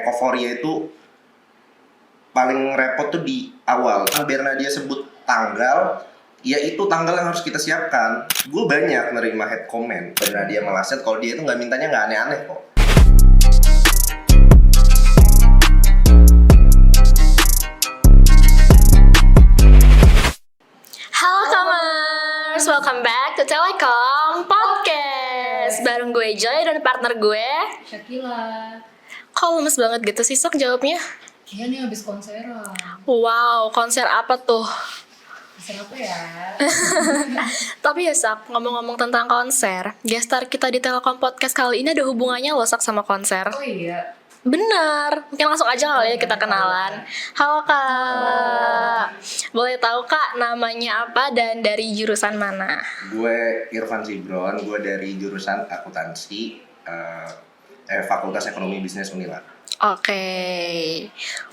Ekoforia itu paling repot tuh di awal. Bernadia sebut tanggal, ya itu tanggal yang harus kita siapkan. Gue banyak nerima head comment Bernadia Malaset kalau dia itu nggak mintanya nggak aneh-aneh kok. Halo Kamers, welcome back to Telekom Podcast. Bareng gue Joy dan partner gue Shakila. Kok lemes banget gitu sih Sok jawabnya? Iya nih habis konseran. Wow, konser apa tuh? Konser apa ya? Tapi ya Sak, ngomong-ngomong tentang konser, guest star kita di Telekom Podcast kali ini ada hubungannya loh Sak sama konser. Oh iya. Bener, mungkin langsung aja kali ya kita kenalan. Halo Kak, boleh tahu Kak namanya apa dan dari jurusan mana? Gue Irfan Zibron, gue dari jurusan akuntansi, Fakultas Ekonomi Bisnis Unila. Oke,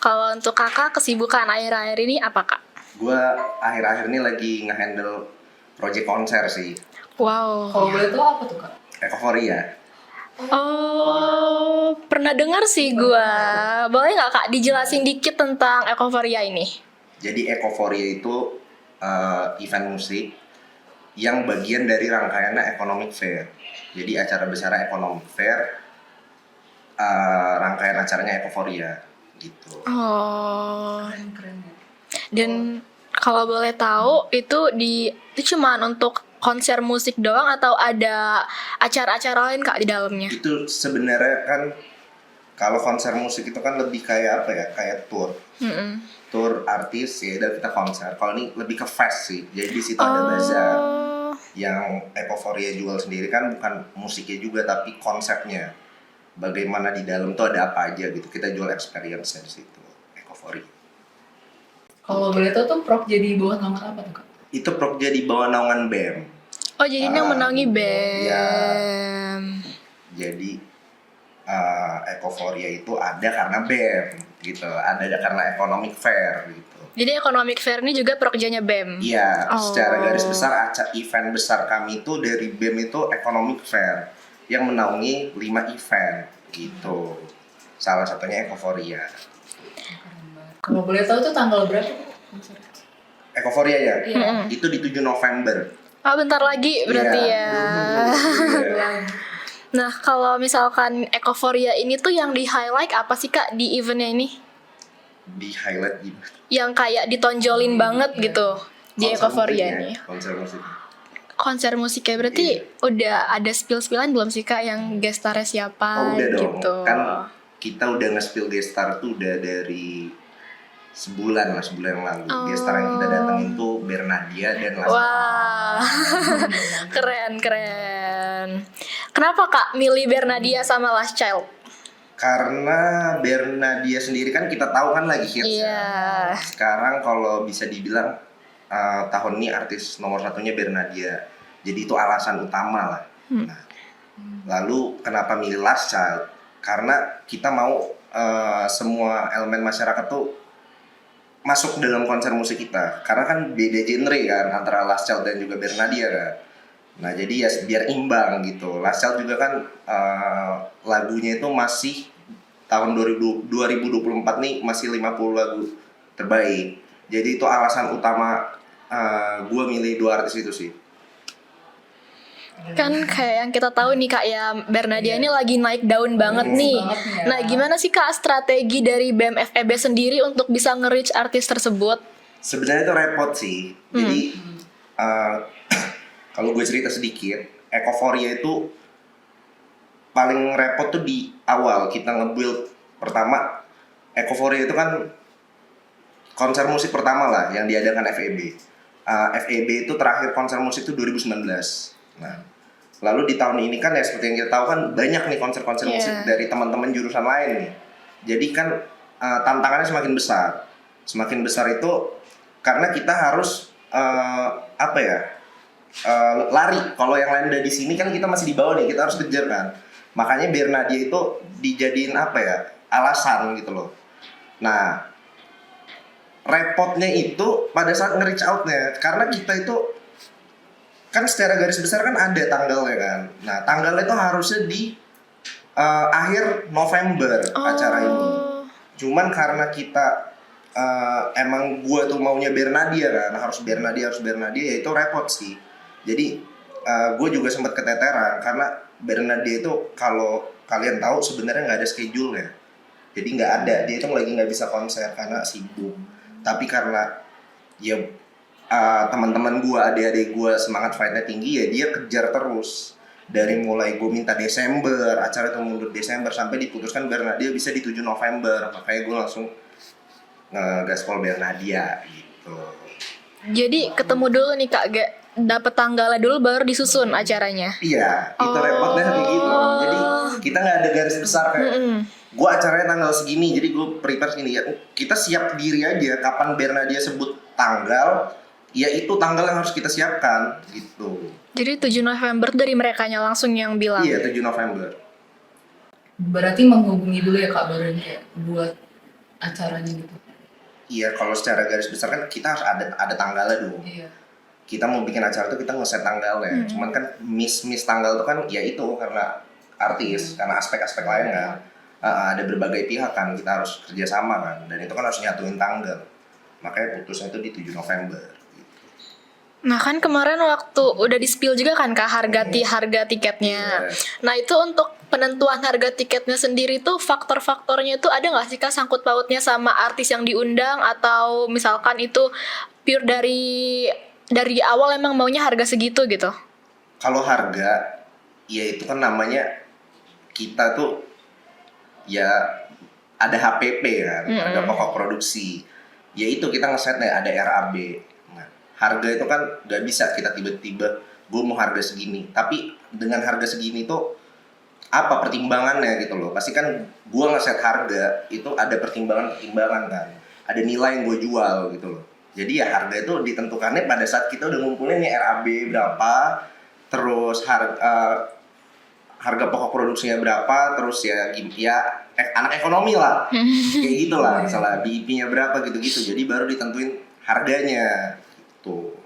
kalau untuk kakak kesibukan akhir-akhir ini apa kak? Gue akhir-akhir ini lagi nge-handle project konser sih, Wow. Kalau boleh tahu apa tuh kak? Ekoforia. Oh, pernah dengar sih gua. Boleh nggak kak dijelasin dikit tentang Ekoforia ini? Jadi Ekoforia itu event musik yang bagian dari rangkaiannya Economic Fair. Jadi acara besar Economic Fair, rangkaian acaranya Ekoforia gitu. Oh, Keren ya. dan kalau boleh tahu itu cuman untuk konser musik doang atau ada acara-acara lain kak di dalamnya? Itu sebenarnya kan kalau konser musik itu kan lebih kayak apa ya? Kayak tour. Mm-mm. Tour artis ya dan kita konser. Kalau ini lebih ke fest sih. Jadi di situ ada bazar. Yang Ekoforia jual sendiri kan bukan musiknya juga tapi konsepnya. Bagaimana di dalam tuh ada apa aja gitu. Kita jual experience di situ. Ekoforia. Kalau boleh tahu tuh Prok jadi bawah nama apa tuh kak? Itu Prokja di bawah naungan BEM. Oh jadi ini yang menangi BEM. Ya. Jadi Ekoforia itu ada karena BEM gitu. Ada karena Economic Fair gitu. Jadi Economic Fair ini juga prokjanya BEM? Iya, Oh. secara garis besar event besar kami itu dari BEM itu Economic Fair yang menaungi 5 event gitu. Salah satunya Ekoforia. Keren banget. Kalau boleh tahu tuh tanggal berapa tuh konser? Ekoforia ya? Iya. Itu di 7 November. Oh bentar lagi berarti Iya. ya. Iya. Nah kalau misalkan Ekoforia ini tuh yang di highlight apa sih kak di eventnya ini? Di highlight gimana? Yang kayak ditonjolin banget gitu di Konser Ekoforia musiknya, ini. Konser musiknya. Konser musiknya berarti udah ada spill-spillan belum sih kak yang guest starnya siapa Udah dong. gitu? Kan kita udah nge-spill guest star tuh udah dari sebulan yang lalu. Guest star yang kita datengin tuh Bernadia dan Last. Wah, keren. Kenapa kak milih Bernadia sama Last Child? Karena Bernadia sendiri kan kita tahu kan lagi hits Iya. ya. Sekarang kalau bisa dibilang tahun ini artis nomor satunya Bernadia. Jadi itu alasan utama lah. Nah, lalu kenapa milih Last Child? Karena kita mau semua elemen masyarakat tuh masuk dalam konser musik kita. Karena kan beda genre kan antara Last Child dan juga Bernadia kan. Nah jadi ya biar imbang gitu. Last Child juga kan lagunya itu masih tahun 2024 nih masih 50 lagu terbaik. Jadi itu alasan utama gue milih 2 artis itu sih. Kan kayak yang kita tahu nih kak ya, Bernadia ini lagi naik daun banget nih. banget nih ya. Nah gimana sih kak strategi dari BEM FEB sendiri untuk bisa nge-reach artis tersebut? Sebenarnya itu repot sih. Jadi kalau gue cerita sedikit, Ekoforia itu paling repot tuh di awal kita nge-build. Pertama, Ekoforia itu kan konser musik pertama lah yang diadakan FEB. FEB itu terakhir konser musik itu 2019. Nah, lalu di tahun ini kan ya seperti yang kita tahu kan banyak nih konser-konser musik dari teman-teman jurusan lain nih. Jadi kan tantangannya semakin besar. Semakin besar itu karena kita harus lari. Kalau yang lain udah di sini kan kita masih di bawah nih, kita harus kejar kan. Makanya Bernadia itu dijadiin alasan gitu loh. Nah, repotnya itu pada saat nge-reach out-nya karena kita itu kan secara garis besar kan ada tanggalnya kan. Nah, tanggalnya itu harusnya di akhir November acara ini. Cuman karena kita emang gue tuh maunya Bernadia kan, harus Bernadia ya itu repot sih. Jadi gue juga sempat keteteran karena Bernadia itu kalau kalian tahu sebenarnya nggak ada schedule ya. Jadi nggak ada, dia itu lagi nggak bisa konser karena sibuk. Tapi karena ya teman-teman gue, adik-adik gue semangat fightnya tinggi ya dia kejar terus. Dari mulai gue minta Desember, acara itu mundur Desember sampai diputuskan Bernadia bisa di 7 November. Makanya gue langsung ngegaspol Bernadia gitu. Jadi ketemu dulu nih Kak, gak dapet tanggalnya dulu baru disusun acaranya. Iya, itu repotnya kayak gitu. Jadi kita nggak ada garis besar kayak gue acaranya tanggal segini, jadi gue prepare segini ya. Kita siap diri aja kapan Bernadia sebut tanggal, ya itu tanggal yang harus kita siapkan gitu. Jadi 7 November dari merekanya langsung yang bilang. Iya, 7 November. Berarti menghubungi dulu ya Kak baru kayak buat acaranya gitu. Iya, kalau secara garis besar kan kita harus ada tanggalnya dulu. Iya. Kita mau bikin acara tuh kita ngeset tanggalnya. Cuman kan miss tanggal tuh kan ya itu karena artis, karena aspek-aspek lain kan. Ada berbagai pihak kan, kita harus kerjasama kan. Dan itu kan harus nyatuin tanggal. Makanya putusnya itu di 7 November. Nah kan kemarin waktu udah di-spill juga kan Kak harga tiketnya. Nah itu untuk penentuan harga tiketnya sendiri tuh faktor-faktornya itu ada nggak sih Kak sangkut pautnya sama artis yang diundang atau misalkan itu pure dari awal emang maunya harga segitu gitu? Kalau harga, ya itu kan namanya kita tuh ya ada HPP kan, harga pokok produksi. Ya itu kita ngesetnya ada RAB. Nah, harga itu kan nggak bisa kita tiba-tiba gue mau harga segini. Tapi dengan harga segini tuh apa pertimbangannya gitu loh. Pasti kan gue ngeset harga itu ada pertimbangan kan. Ada nilai yang gue jual gitu loh. Jadi ya harga itu ditentukannya pada saat kita udah ngumpulin nih RAB berapa, terus harga pokok produksinya berapa, terus ya anak ekonomi lah, kayak gitulah, misalnya BIP-nya berapa gitu-gitu, jadi baru ditentuin harganya, gitu.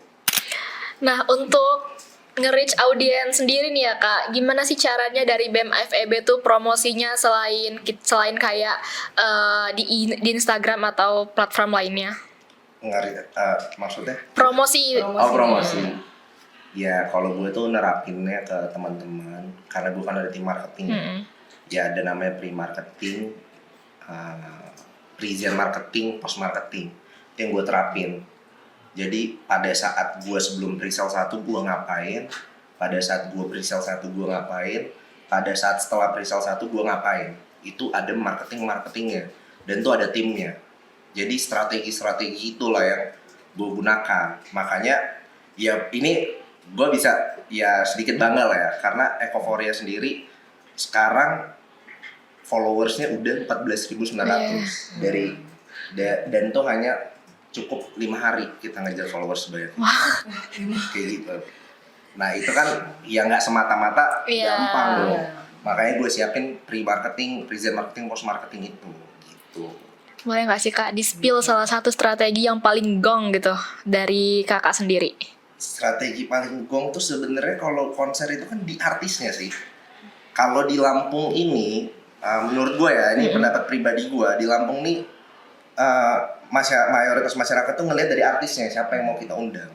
Nah untuk nge-reach audiens sendiri nih ya Kak, gimana sih caranya dari BEM FEB tuh promosinya selain kayak di Instagram atau platform lainnya? Maksudnya? Promosi. Promosi. Ya kalau gue tuh nerapinnya ke teman-teman, karena gue kan ada tim marketing. Ya ada namanya pre-marketing, pre-zen marketing, post-marketing. Itu yang gue terapin. Jadi pada saat gue sebelum pre-sale 1 gue ngapain, pada saat gue pre-sale 1 gue ngapain, pada saat setelah pre-sale 1 gue ngapain. Itu ada marketingnya, dan tuh ada timnya. Jadi strategi itulah yang gue gunakan. Makanya ya ini gue bisa ya sedikit bangga lah ya, karena Ekoforia sendiri sekarang followersnya udah 14.900 dan tuh hanya cukup 5 hari kita ngejar followers sebanyak kayak gitu. Nah itu kan ya nggak semata-mata gampang loh. Makanya gue siapin pre-marketing, pre-zen marketing, post-marketing itu gitu. Boleh nggak sih Kak di-spill salah satu strategi yang paling gong gitu dari Kakak sendiri? Strategi paling gong tuh sebenarnya kalau konser itu kan di artisnya sih. Kalau di Lampung ini, menurut gue ya, ini pendapat pribadi gue, di Lampung nih mayoritas masyarakat tuh ngelihat dari artisnya, siapa yang mau kita undang.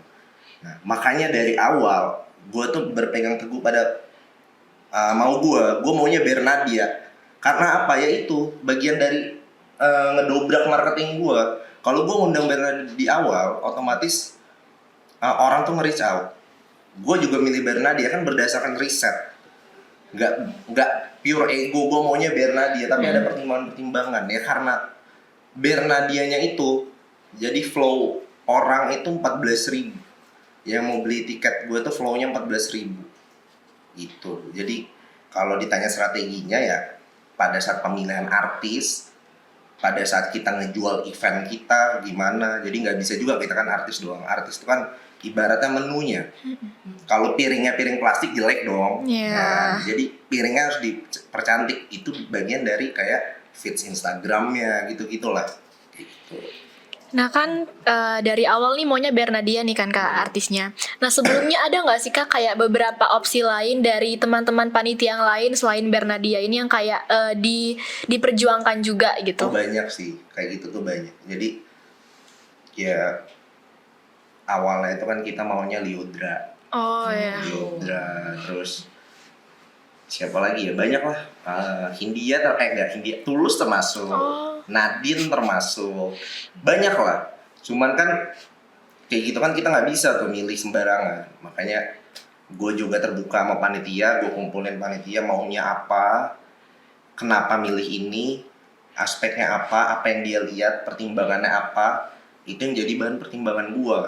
Nah, makanya dari awal gue tuh berpegang teguh pada gue maunya Bernadia. Karena apa ya itu bagian dari ngedobrak marketing gue. Kalau gue ngundang Bernadia di awal, otomatis orang tuh nge-reach out. Gue juga milih Bernadia kan berdasarkan riset. Nggak pure ego gue maunya Bernadia, tapi ada pertimbangan ya, karena Bernadianya itu jadi flow orang itu 14.000 yang mau beli tiket gue tuh flownya 14.000 gitu. Jadi kalau ditanya strateginya ya pada saat pemilihan artis, pada saat kita ngejual event kita gimana. Jadi nggak bisa juga kita kan artis doang. Artis itu kan ibaratnya menunya. Kalau piringnya piring plastik jelek dong. Nah, jadi piringnya harus dipercantik. Itu bagian dari kayak feeds Instagramnya gitu-gitulah. Gitu. Nah kan dari awal nih maunya Bernadia nih kan Kak artisnya. Nah sebelumnya ada nggak sih Kak kayak beberapa opsi lain dari teman-teman panitia yang lain selain Bernadia ini yang kayak diperjuangkan juga gitu? Oh banyak sih, kayak gitu tuh banyak. Jadi ya awalnya itu kan kita maunya Lyudra, Oh ya. terus siapa lagi ya, banyak lah. Hindia Tulus termasuk, Oh. Nadine termasuk, banyak lah. Cuman kan kayak gitu kan kita nggak bisa tuh milih sembarangan. Makanya gue juga terbuka sama panitia, gue kumpulin panitia maunya apa, kenapa milih ini, aspeknya apa yang dia lihat, pertimbangannya apa, itu yang jadi bahan pertimbangan gue.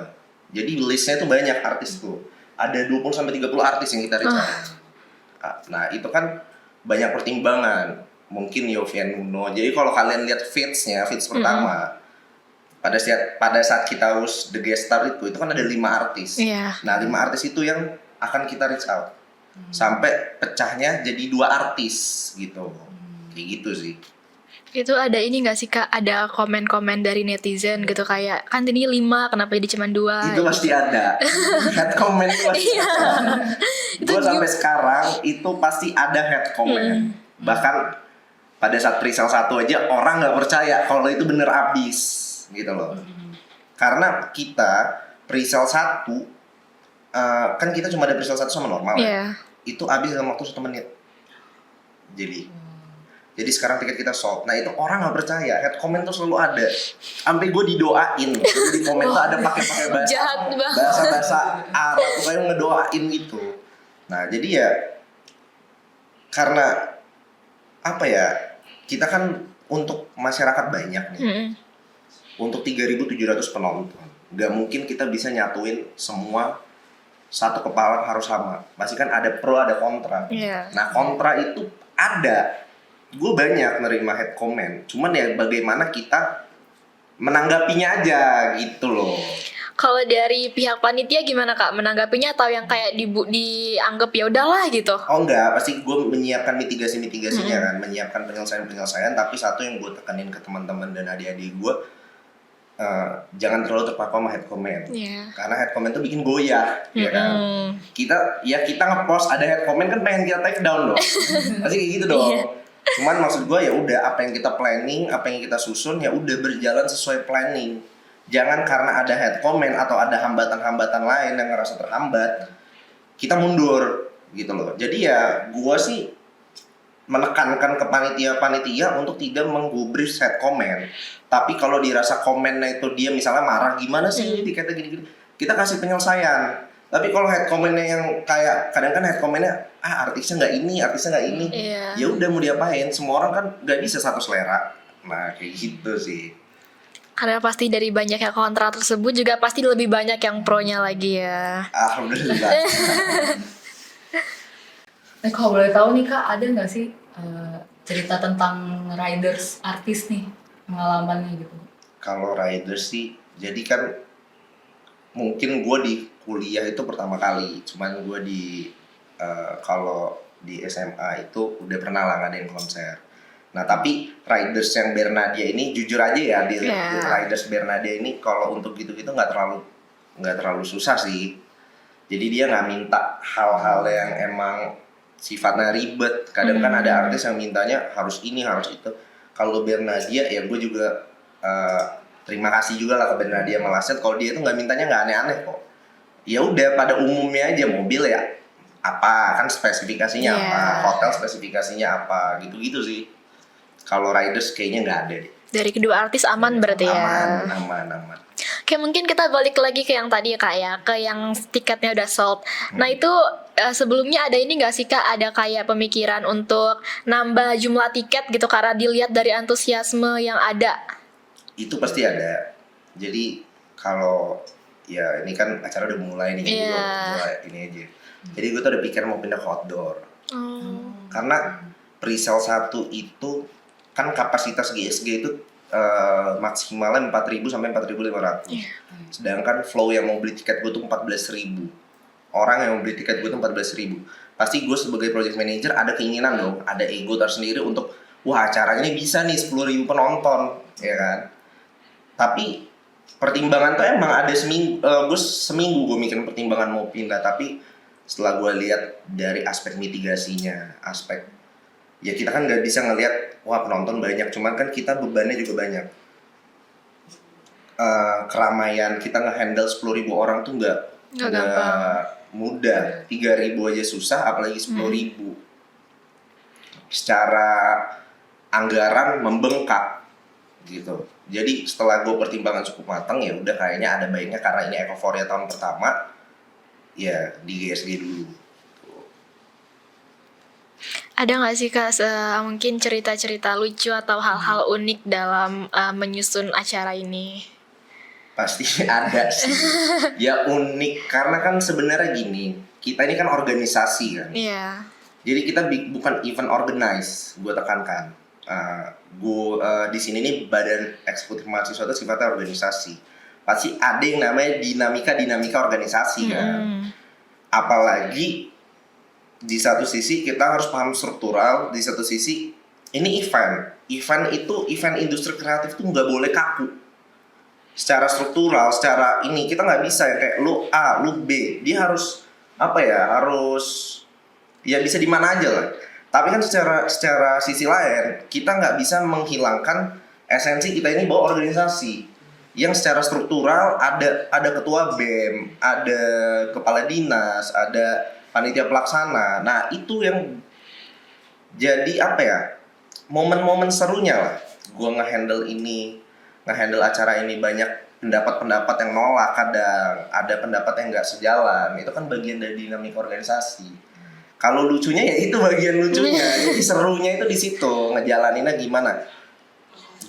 Jadi listnya tuh banyak artis tuh, ada 20-30 artis yang kita reach out. Nah itu kan banyak pertimbangan, mungkin Yovie Nuno. Jadi kalau kalian lihat feeds pertama, pada saat kita urus The Guest Star itu kan ada 5 artis. Iya. Nah 5 artis itu yang akan kita reach out sampai pecahnya jadi 2 artis gitu. Kayak gitu sih. Itu ada ini nggak sih Kak? Ada komen-komen dari netizen gitu kayak kan ini 5 kenapa jadi cuma 2? Itu pasti ada. Head comment itu pasti ada. Gue sampai sekarang itu pasti ada head comment. Bahkan pada saat pre-sale 1 aja orang nggak percaya kalau itu bener abis gitu loh. Karena kita pre-sale 1 kan kita cuma ada pre-sale 1 sama normal ya. Itu abis dalam waktu 1 menit. Jadi sekarang tiket kita sold. Nah itu orang nggak percaya. Head comment tuh selalu ada. Sampai gue didoain. Di komen tuh ada pakai bahasa Arab. Kayak ngedoain gitu. Nah jadi ya karena apa ya? Kita kan untuk masyarakat banyak nih. Untuk 3.700 penonton. Gak mungkin kita bisa nyatuin semua satu kepala harus sama. Pasti kan ada pro ada kontra. Nah kontra itu ada. Gue banyak nerima head comment, cuman ya bagaimana kita menanggapinya aja gitu loh. Kalau dari pihak panitia gimana Kak menanggapinya atau yang kayak dianggap ya udahlah gitu? Oh enggak, pasti gue menyiapkan mitigasinya kan, menyiapkan penyelesaian, tapi satu yang gue tekanin ke teman-teman dan adik-adik gue, jangan terlalu terpaku sama head comment, karena head comment tuh bikin goyah, ya kan. Kita ngepost ada head comment kan pengen kita take down dong, pasti kayak gitu dong. Cuman maksud gue ya udah apa yang kita planning, apa yang kita susun ya udah berjalan sesuai planning. Jangan karena ada head comment atau ada hambatan-hambatan lain yang ngerasa terhambat, kita mundur gitu loh. Jadi ya gue sih menekankan ke panitia untuk tidak menggubris head comment. Tapi kalau dirasa komennya itu dia misalnya marah gimana sih ini tiketnya gini-gini, kita kasih penyelesaian. Tapi kalau head comment-nya yang kayak kadang kan head comment-nya artisnya nggak ini, ya udah mau diapain? Semua orang kan nggak bisa satu selera. Nah kayak gitu sih. Karena pasti dari banyak yang kontra tersebut juga pasti lebih banyak yang pro-nya lagi ya. Alhamdulillah. Nah kalau boleh tahu nih Kak, ada nggak sih cerita tentang riders artis nih pengalamannya gitu? Kalau riders sih, jadi kan mungkin gue di kuliah itu pertama kali, cuman gue kalau di SMA itu udah pernah lah ngadain konser. Nah tapi riders yang Bernadia ini jujur aja ya di riders Bernadia ini kalau untuk gitu-gitu nggak terlalu susah sih. Jadi dia nggak minta hal-hal yang emang sifatnya ribet. Kadang kan ada artis yang mintanya harus ini harus itu. Kalau Bernadia ya gue juga terima kasih juga lah ke Bernadia Malaset. Kalau dia itu nggak mintanya nggak aneh-aneh kok. Ya udah pada umumnya aja mobil ya apa kan spesifikasinya apa, hotel spesifikasinya apa gitu-gitu sih. Kalau riders kayaknya nggak ada deh. Dari kedua artis aman berarti ya. Aman. Oke mungkin kita balik lagi ke yang tadi ya Kak ya, ke yang tiketnya udah sold. Nah itu sebelumnya ada ini nggak sih Kak, ada kayak pemikiran untuk nambah jumlah tiket gitu karena dilihat dari antusiasme yang ada? Itu pasti ada. Jadi kalau ya ini kan acara udah mulai nih, mulai ini aja. Jadi gue tuh udah pikir mau pindah ke outdoor. Karena pre-sale 1 itu kan kapasitas GSG itu maksimalnya 4.000 sampai 4.500. Sedangkan flow yang mau beli tiket gue tuh 14.000. Orang yang mau beli tiket gue tuh 14.000. Pasti gue sebagai project manager ada keinginan dong, ada ego tersendiri untuk wah acaranya ini bisa nih 10.000 penonton, ya kan? Tapi pertimbangan tuh emang ada seminggu, gue seminggu gue mikirin pertimbangan mau pindah, tapi setelah gue lihat dari aspek mitigasinya, aspek ya kita kan nggak bisa ngelihat wah penonton banyak, cuman kan kita bebannya juga banyak. Keramaian kita nge-handle 10.000 orang tuh Nggak gampang. mudah. 3.000 aja susah, apalagi 10.000. Secara anggaran membengkak gitu. Jadi setelah gue pertimbangan cukup matang, ya udah kayaknya ada baiknya karena ini Ekoforia tahun pertama, ya di GSG dulu. Ada nggak sih Kak mungkin cerita-cerita lucu atau hal-hal unik dalam menyusun acara ini? Pasti ada sih. Ya unik karena kan sebenarnya gini, kita ini kan organisasi kan. Iya. Jadi kita bukan event organize, gue tekankan. Di sini nih badan eksekutif mahasiswa itu sifatnya organisasi. Pasti ada yang namanya dinamika organisasi kan. Apalagi di satu sisi kita harus paham struktural, di satu sisi ini event. Event industri kreatif tuh nggak boleh kaku. Secara struktural, secara ini kita nggak bisa ya kayak lu A, lu B. Dia harus harus ya bisa di mana aja lah. Tapi kan secara sisi lain kita nggak bisa menghilangkan esensi kita ini bawa organisasi yang secara struktural ada ketua BEM, ada kepala dinas, ada panitia pelaksana. Nah itu yang jadi momen-momen serunya lah. Gua nge-handle acara ini, banyak pendapat-pendapat yang nolak, kadang ada pendapat yang nggak sejalan. Itu kan bagian dari dinamika organisasi. Kalau lucunya ya itu bagian lucunya. Jadi serunya itu di situ, ngejalaninnya gimana.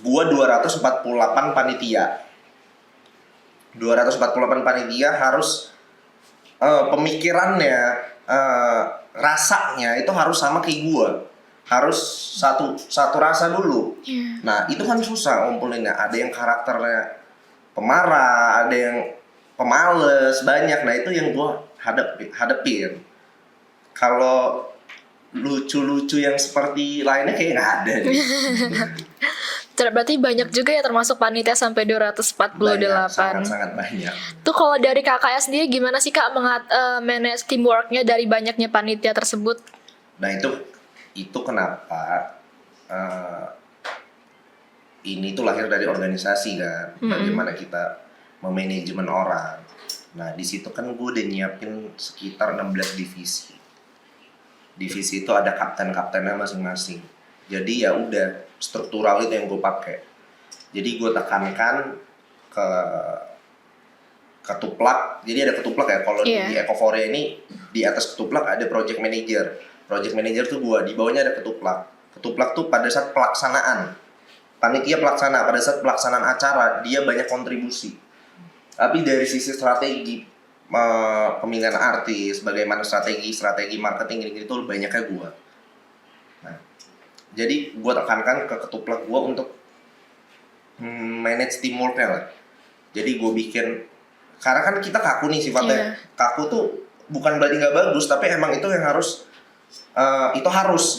Gua 248 panitia. 248 panitia harus pemikirannya, rasanya itu harus sama kayak gua. Harus satu rasa dulu. Nah, itu kan susah ngumpulinnya. Ada yang karakternya pemarah, ada yang pemales, banyak. Nah, itu yang gua hadepin. Kalau lucu-lucu yang seperti lainnya kayak nggak ada nih. Berarti banyak juga ya termasuk panitia sampai 248. Banyak, sangat banyak. Tuh kalau dari KKS sendiri gimana sih Kak manage teamworknya dari banyaknya panitia tersebut? Nah itu kenapa ini tuh lahir dari organisasi kan. Bagaimana kita memanajemen orang. Nah di situ kan gue udah nyiapin sekitar 16 divisi. Divisi itu ada kapten-kaptennya masing-masing. Jadi ya udah struktural itu yang gue pakai. Jadi gue tekankan ke ketuplak. Jadi ada ketuplak ya. Kalau di Ekoforia ini di atas ketuplak ada project manager. Project manager tuh gue, di bawahnya ada ketuplak. Ketuplak tuh pada saat pelaksanaan. Panitia pelaksana pada saat pelaksanaan acara dia banyak kontribusi. Tapi dari sisi strategi pemilihan artis, bagaimana strategi marketing gitu banyaknya gue. Nah, jadi gue tekankan ke ketuplak gue untuk manage teamworknya lah. Jadi gue bikin, karena kan kita kaku nih sifatnya. Kaku tuh bukan berarti nggak bagus, tapi emang itu yang harus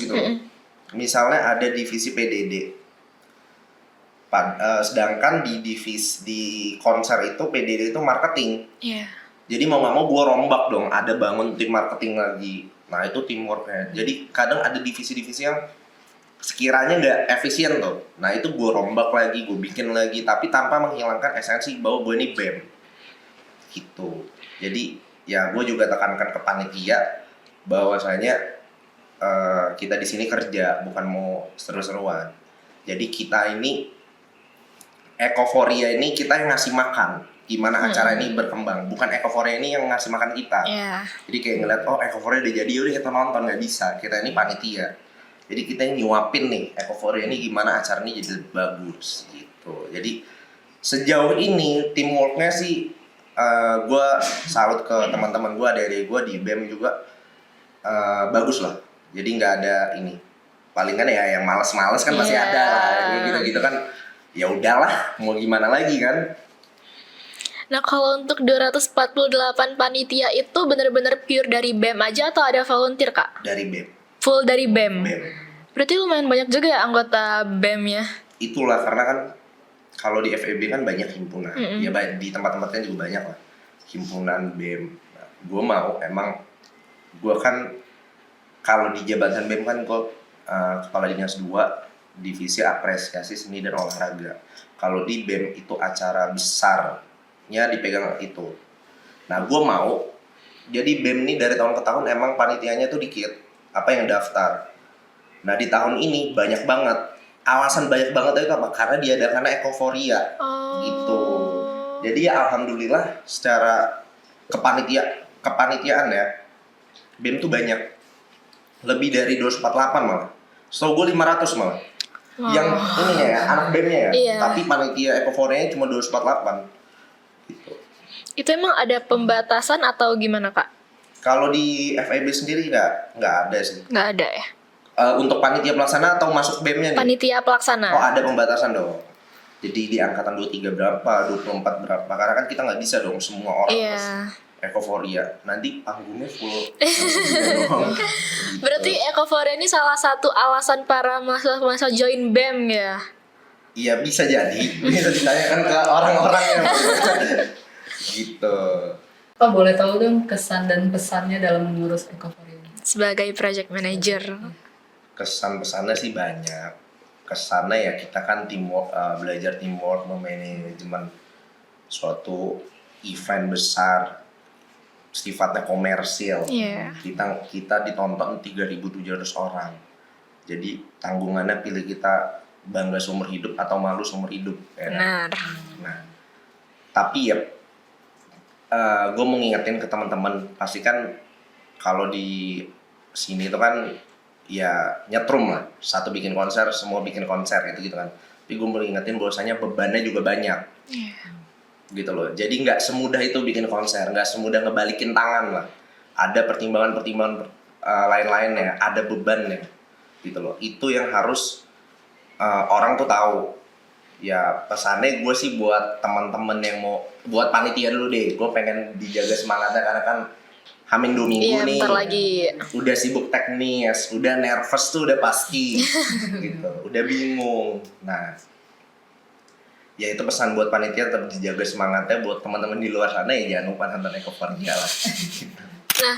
gitu. Misalnya ada divisi PDD. Sedangkan di konser itu PDD itu marketing. Jadi mau nggak mau gue rombak dong, ada bangun tim marketing lagi. Nah itu teamworknya. Jadi kadang ada divisi-divisi yang sekiranya nggak efisien tuh. Nah itu gue rombak lagi, gue bikin lagi, tapi tanpa menghilangkan esensi bahwa gue ini BEM. Gitu. Jadi ya gue juga tekankan ke panitia bahwasanya kita di sini kerja, bukan mau seru-seruan. Jadi kita ini Ekoforia ini kita yang ngasih makan. Gimana acara ini berkembang, bukan Ekoforia ini yang ngasih makan kita. Jadi kayak ngeliat Ekoforia udah jadi, udah kita nonton, nggak bisa, kita ini panitia. Jadi kita yang nyuapin nih Ekoforia ini gimana acara ini jadi bagus gitu. Jadi sejauh ini teamworknya sih gue salut ke teman-teman gue, adik-adik gue di BEM juga bagus lah. Jadi nggak ada ini, palingan ya yang malas-malas kan masih ada lah, gitu-gitu kan. Ya udahlah, mau gimana lagi kan. Nah kalau untuk 248 panitia itu benar-benar pure dari BEM aja atau ada volunteer Kak? Dari BEM. Full dari BEM? BEM. Berarti lumayan banyak juga ya anggota BEM-nya? Itulah karena kan kalau di FEB kan banyak himpunan, ya di tempat-tempatnya juga banyak lah himpunan BEM. Nah, gue mau gue kan kalau di jabatan BEM kan gue kepala dinas 2 divisi apresiasi seni dan olahraga. Kalau di BEM itu acara besarnya dipegang itu. Nah gue mau jadi BEM ini dari tahun ke tahun emang panitianya tuh dikit apa yang daftar. Nah di tahun ini banyak banget. Alasan banyak banget itu apa? Karena diadakannya Ekoforia gitu. Jadi ya alhamdulillah secara kepanitiaan ya BEM tuh banyak. Lebih dari 248 malah. Setahu gue 500 malah. Yang ini ya, anak BEM-nya ya. Iya. Tapi panitia Ekoforia cuma 248 gitu. Itu emang ada pembatasan atau gimana Kak? Kalau di FEB sendiri nggak ada sih. Nggak ada ya? Untuk panitia pelaksana atau masuk BEM-nya nih? Panitia pelaksana. Oh ada pembatasan dong. Jadi di angkatan 23 berapa, 24 berapa. Karena kan kita nggak bisa dong semua orang Iya. pas Ekoforia. Nanti panggungnya full. Berarti Ekoforia ini salah satu alasan para mahasiswa join BEM ya? Iya bisa jadi. Bisa ditanyakan ke orang-orang yang gitu. Pak boleh tahu dong kesan dan pesannya dalam mengurus Ekoforia ini? Sebagai project manager. Kesan pesannya sih banyak. Kesannya ya kita kan teamwork, belajar teamwork, memanajemen suatu event besar sifatnya komersil. Iya. Kita ditonton 3.700 orang. Jadi tanggungannya pilih kita bangga seumur hidup atau malu seumur hidup. Ya. Benar. Nah, tapi ya gue mau ngingetin ke teman-teman, pasti kan kalau di sini tuh kan ya nyetrum lah, satu bikin konser, semua bikin konser gitu kan. Tapi gue mau ngingetin bahwasanya bebannya juga banyak. Gitu loh. Jadi nggak semudah itu bikin konser, nggak semudah ngebalikin tangan lah. Ada pertimbangan-pertimbangan lain-lainnya, ada bebannya. Gitu loh. Itu yang harus orang tuh tahu. Ya pesannya gue sih buat teman-teman yang mau, buat panitia dulu deh. Gue pengen dijaga semangatnya karena kan Hamin 2 minggu Iya, nih. bentar lagi. Udah sibuk teknis, udah nervous tuh udah pasti. Gitu. Udah bingung. Nah, ya itu pesan buat panitia, tetap dijaga semangatnya. Buat teman-teman di luar sana ya jangan lupa nonton Ekoforia lah. Nah,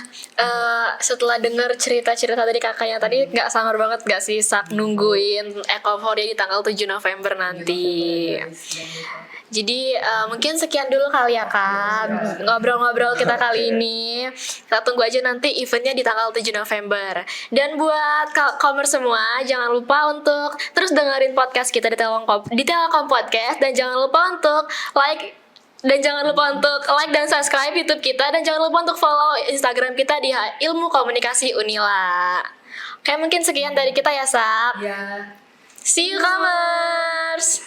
setelah dengar cerita-cerita dari kakaknya tadi, nggak sangar banget nggak sih Sak nungguin Ekoforia di tanggal 7 November nanti. Jadi mungkin sekian dulu kali ya Kak, ngobrol-ngobrol kita kali ini. Kita tunggu aja nanti eventnya di tanggal 7 November. Dan buat commerce semua, jangan lupa untuk terus dengerin podcast kita di Telkom Podcast. Dan jangan lupa untuk like dan subscribe YouTube kita. Dan jangan lupa untuk follow Instagram kita di Ilmu Komunikasi Unila. Oke, mungkin sekian dari kita ya Sak. Ya. See you commerce.